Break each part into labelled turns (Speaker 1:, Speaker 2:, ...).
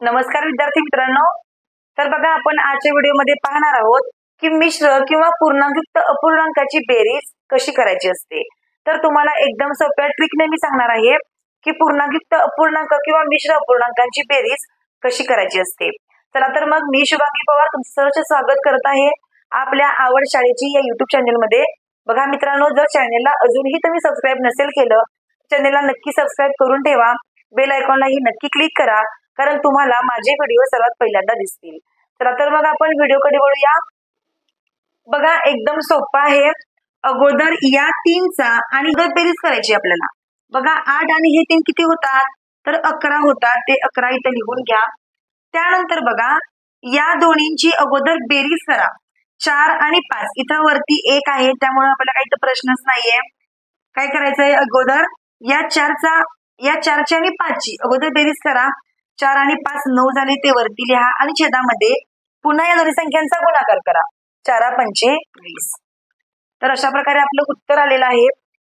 Speaker 1: नमस्कार विद्यार्थी मित्रांनो. तर बघा आपण आजच्या व्हिडिओमध्ये पाहणार आहोत की मिश्र किंवा पूर्णांकयुक्त अपूर्णांकाची बेरीज कशी करायची असते. तर तुम्हाला एकदम सोप्या ट्रिकने मी सांगणार आहे की पूर्णांकयुक्त अपूर्णांक किंवा मिश्र अपूर्णांकांची बेरीज कशी करायची असते. चला तर मग मी शुभांगी पवार तुमचं सहर्ष स्वागत करत आहे आपल्या आवड शाळेची या युट्यूब चॅनलमध्ये. बघा मित्रांनो, जर चॅनलला अजूनही तुम्ही सबस्क्राईब नसेल केलं चॅनलला नक्की सबस्क्राईब करून ठेवा. बेल आयकॉनलाही नक्की क्लिक करा, कारण तुम्हाला माझे व्हिडिओ सर्वात पहिल्यांदा दिसतील. चला तर मग आपण व्हिडिओकडे वळूया. बघा एकदम सोपा आहे. अगोदर या 3चा आणि बेरीज करायची आपल्याला. बघा 8 आणि हे 3 किती होतात, तर 11 होतात. ते 11 इथे लिहून घ्या. त्यानंतर बघा या दोन्हींची अगोदर बेरीज करा. 4 आणि 5 इथं वरती 1 आहे, त्यामुळे आपल्याला काही तर प्रश्नच नाहीये. काय करायचंय, अगोदर या 4ची आणि 5ची अगोदर बेरीज करा. 4 आणि 5 9 झाले, ते वरती लिहा आणि छेदामध्ये पुन्हा या दोन्ही संख्यांचा गुणाकार करा. 4 पंचे 20. तर अशा प्रकारे आपलं उत्तर आलेलं आहे.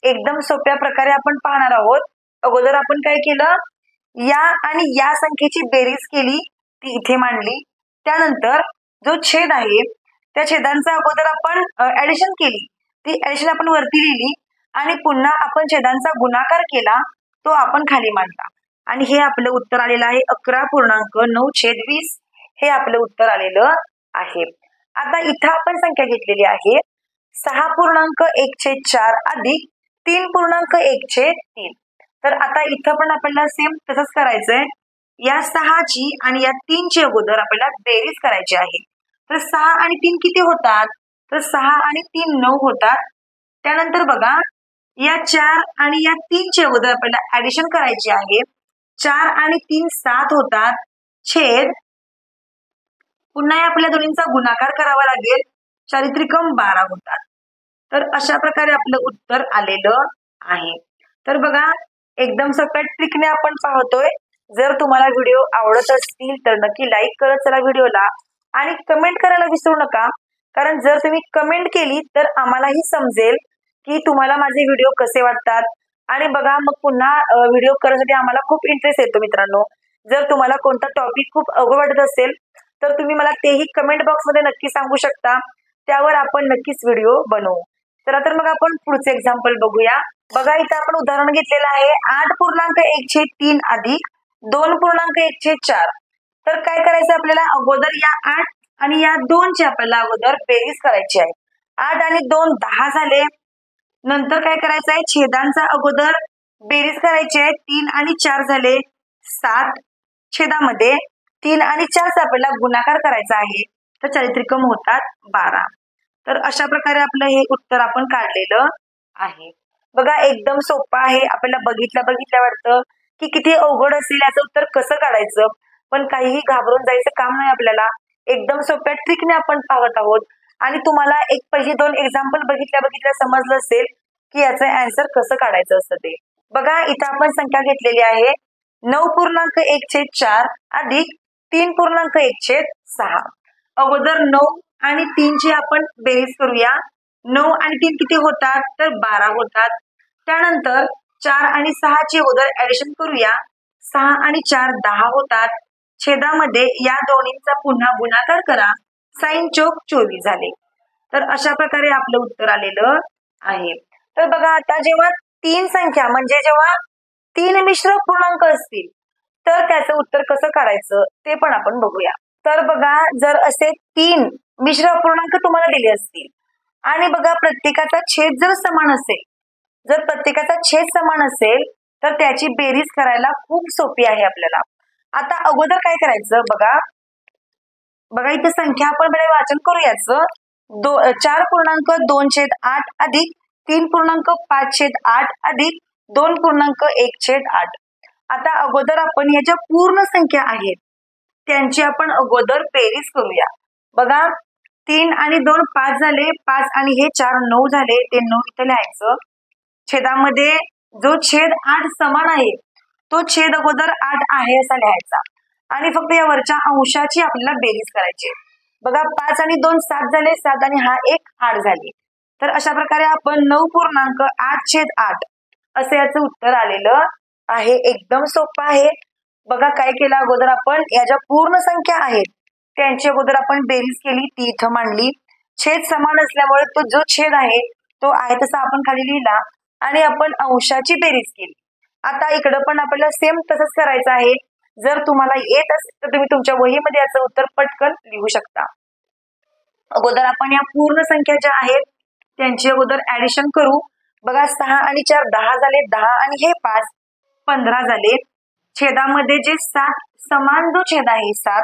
Speaker 1: एकदम सोप्या प्रकारे आपण पाहणार आहोत. अगोदर आपण काय केलं, या आणि या संख्येची बेरीज केली, ती इथे मांडली. त्यानंतर जो छेद आहे त्या छेदांचा अगोदर आपण ऍडिशन केली, ती ऍडिशन आपण वरती लिहिली आणि पुन्हा आपण छेदांचा गुणाकार केला, तो आपण खाली मांडला आणि हे आपलं उत्तर आलेलं आहे 11.9/20. हे आपलं उत्तर आलेलं आहे. आता इथं आपण संख्या घेतलेली आहे 6.1/4 अधिक 3.1/3. तर आता इथं पण आपल्याला सेम तसंच करायचंय. या 6ची आणि या 3ची अगोदर आपल्याला बेरीज करायची आहे. तर 6 आणि 3 किती होतात, तर 6 आणि 3 9 होतात. त्यानंतर बघा या 4 आणि या 3ची अगोदर आपल्याला ऍडिशन करायची आहे. 4 आणि 3 7 होतात, छेद पुन्हा आपल्या दोन्हींचा गुणाकार करावा लागेल. 4 12 होतात. तर अशा प्रकारे आपलं उत्तर आलेलं आहे. तर बघा एकदम सोप्या ट्रिकने आपण पाहतोय. जर तुम्हाला व्हिडिओ आवडत असतील तर नक्की लाईक करत चला व्हिडिओला आणि कमेंट करायला विसरू नका, कारण जर तुम्ही कमेंट केली तर आम्हालाही समजेल की तुम्हाला माझे व्हिडिओ कसे वाटतात. आणि बघा मग पुन्हा व्हिडिओ करण्यासाठी आम्हाला खूप इंटरेस्ट येतो. मित्रांनो, जर तुम्हाला कोणता टॉपिक खूप अवघड वाटत असेल तर तुम्ही मला तेही कमेंट बॉक्समध्ये नक्की सांगू शकता. त्यावर आपण नक्कीच व्हिडिओ बनवू. चला तर मग आपण पुढचे एक्झाम्पल बघूया. बघा इथं आपण उदाहरण घेतलेलं आहे 8.1/3 अधिक 2.1/4. तर काय करायचं आपल्याला, अगोदर या 8 आणि या 2ची आपल्याला अगोदर बेरीज करायची आहे. 8 आणि 2 10 झाले. नंतर काय करायचं आहे, छेदांचा अगोदर बेरीज करायची आहे. 3 आणि 4 झाले 7. छेदामध्ये 3 आणि 4चा आपल्याला गुणाकार करायचा आहे. तर 4 होतात 12. तर अशा प्रकारे आपलं हे उत्तर आपण काढलेलं आहे. बघा एकदम सोपं आहे. आपल्याला बघितल्या वाटतं की किती अवघड असेल याचं उत्तर कसं काढायचं, पण काहीही घाबरून जायचं काम नाही आपल्याला. एकदम सोप्या ट्रिकने आपण पाहत आहोत आणि तुम्हाला एक पहिली 2 एक्झाम्पल बघितल्या समजलं असेल की याचं आन्सर कसं काढायचं असतं ते. बघा इथं आपण संख्या घेतलेली आहे 9.1/4 अधिक 3.1/6. अगोदर 9 आणि 3ची आपण बेरीज करूया. 9 आणि 3 किती होतात, तर 12 होतात. त्यानंतर 4 आणि 6ची अगोदर ऍडिशन करूया. 6 आणि 4 10 होतात. छेदामध्ये या दोन्हींचा पुन्हा गुणाकार करा. 6×4 झाले. तर अशा प्रकारे आपलं उत्तर आलेलं आहे. तर बघा आता जेव्हा 3 संख्या म्हणजे जेव्हा 3 मिश्र पूर्णांक असतील तर त्याचं उत्तर कसं काढायचं ते पण आपण बघूया. तर बघा जर असे 3 मिश्र अपूर्णांक तुम्हाला दिले असतील आणि बघा प्रत्येकाचा छेद जर समान असेल, जर प्रत्येकाचा छेद समान असेल तर त्याची बेरीज करायला खूप सोपी आहे आपल्याला. आता अगोदर काय करायचं, बघा इथे संख्या आपण पहिले वाचन करू याचं. 4.2/8 अधिक 3.5/8 अधिक 2.1/8. आता अगोदर आपण या ज्या पूर्ण संख्या आहेत त्यांची आपण अगोदर बेरीज करूया. बघा 3 आणि 2 5 झाले. 5 आणि हे 4 9 झाले. ते 9 इथं लिहायचं. छेदामध्ये जो छेद 8 समान आहे तो छेद अगोदर 8 आहे असा लिहायचा आणि फक्त या वरच्या अंशाची आपल्याला बेरीज करायची. बघा 5 आणि 2 7 झाले. 7 आणि हा 1 8 झाले. तर अशा प्रकारे आपण 9.8/8 असं याचं उत्तर आलेलं आहे. एकदम सोपं आहे. बघा काय केलं, अगोदर आपण या ज्या पूर्ण संख्या आहेत त्यांची अगोदर आपण बेरीज केली, ती इथं मांडली. छेद समान असल्यामुळे तो जो छेद आहे तो आहे तसा आपण खाली लिहिला आणि आपण अंशाची बेरीज केली. आता इकडं पण आपल्याला सेम तसंच करायचं आहे. जर तुम्हाला येत असेल तर तुम्ही तुमच्या वहीमध्ये याचं उत्तर पटकन लिहू शकता. अगोदर आपण या पूर्ण संख्या ज्या आहेत त्यांची अगोदर ऍडिशन करू. बघा 6 आणि 4 10 झाले, 10 आणि हे 5 15 झाले. छेदामध्ये जे 7 समान जो छेद आहे 7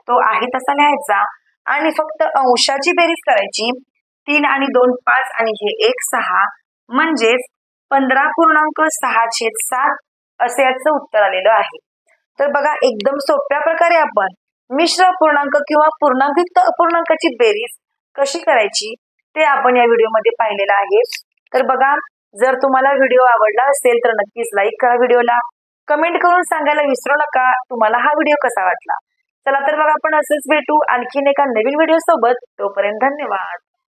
Speaker 1: तो आहे तसा लिहायचा आणि फक्त अंशाची बेरीज करायची. 3 आणि 2 5 आणि हे 1 6 म्हणजेच 15.6/7 असे याचं उत्तर आलेलं आहे. तर बघा एकदम सोप्या प्रकारे आपण मिश्र अपूर्णांक किंवा पूर्णांकयुक्त अपूर्णांकाची बेरीज कशी करायची ते आपण या व्हिडिओमध्ये पाहिलेलं आहे. तर बघा, जर तुम्हाला व्हिडिओ आवडला असेल तर नक्कीच लाईक करा व्हिडिओला. कमेंट करून सांगायला विसरू नका तुम्हाला हा व्हिडिओ कसा वाटला. चला तर बघा, आपण असंच भेटू आणखीन एका नवीन व्हिडिओ सोबत. तोपर्यंत धन्यवाद.